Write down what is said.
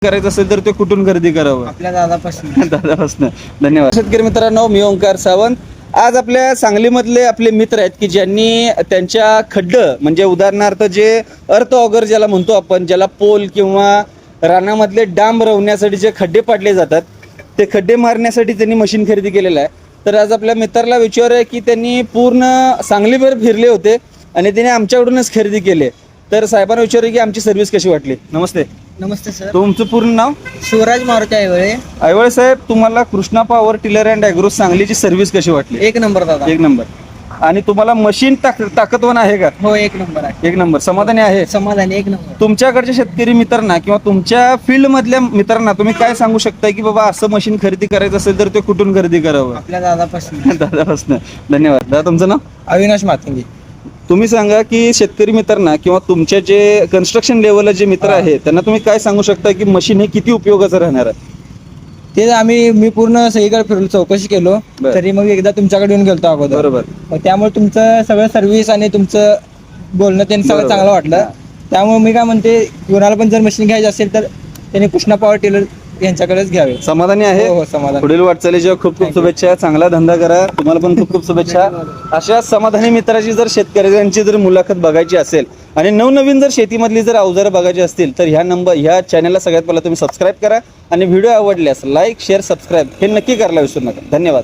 करायचं असेल तर ते कुठून खरेदी करावं? आपल्या दादापासून. दादापासून. धन्यवाद. शेतकरी मित्रांनो, मी ओंकार सावंत. आज आपल्या सांगलीमधले आपले मित्र आहेत की ज्यांनी त्यांच्या खड्डं म्हणजे उदाहरणार्थ जे अर्थ ऑगर ज्याला म्हणतो आपण, ज्याला पोल किंवा रानामधले डांब रवण्यासाठी जे खड्डे पाडले जातात ते खड्डे मारण्यासाठी त्यांनी मशीन खरेदी केलेलं आहे. तर आज आपल्या मित्राला विचार आहे की त्यांनी पूर्ण सांगलीभर फिरले होते आणि त्यांनी आमच्याकडूनच खरेदी केले. तर साहेबांना विचारू की आमची सर्व्हिस कशी वाटली. नमस्ते. नमस्ते सर. तुमचं पूर्ण नाव? शिवराज मारुती ऐवळे. ऐवळे साहेब, तुम्हाला Krishna power tiller and agro सांगलीची सर्व्हिस कशी वाटली? एक नंबर दादा. एक नंबर. आणि तुम्हाला मशीन ताकदवान आहे का? हो, एक नंबर आहे. एक नंबर. समाधानी आहे? समाधानी, एक नंबर. तुमच्याकडच्या शेतकरी मित्रांना किंवा तुमच्या फील्ड मधल्या मित्रांना तुम्ही काय सांगू शकता की बाबा असं मशीन खरेदी करायचं असेल तर ते कुठून खरेदी करावं? आपल्या दादापासून. दादापासून. धन्यवाद. दादा, तुमचं नाव? अविनाश मातंगी. तुम्ही सांगा की शेतकरी मित्रांना किंवा तुमच्या जे कन्स्ट्रक्शन लेवलला जे मित्र आहेत त्यांना तुम्ही काय सांगू शकता की मशीन हे किती उपयोगाचं राहणार आहे? ते मी पूर्ण सगळीकडे फिरून चौकशी केलो. बरं. तरी मग एकदा तुमच्याकडे येऊन गेलतो अगोदर. बरोबर. मग त्यामुळे तुमचं सगळं सर्व्हिस आणि तुमचं बोलणं त्यांनी सगळं बरोबर. चांगलं वाटलं. त्यामुळे मी काय म्हणते, कोणाला पण जर मशीन घ्यायची असेल तर त्यांनी कृष्णा पॉवर टिलर यांच्याकडेच घ्यावे. समाधानी आहे? हो, समाधान. पुढील वाटचालीच्या खूप खूप शुभेच्छा. चांगला धंदा करा. तुम्हाला पण खूप खूप शुभेच्छा. अशा समाधानी मित्राची जर शेतकऱ्यांची जर मुलाखत बघायची असेल आणि नवनवीन जर शेतीमधली जर अवजारं बघायची असतील तर ह्या चॅनलला सगळ्यात पहिला तुम्ही सबस्क्राईब करा आणि व्हिडिओ आवडल्यास लाईक, शेअर, सबस्क्राईब हे नक्की करायला विसरू नका. धन्यवाद.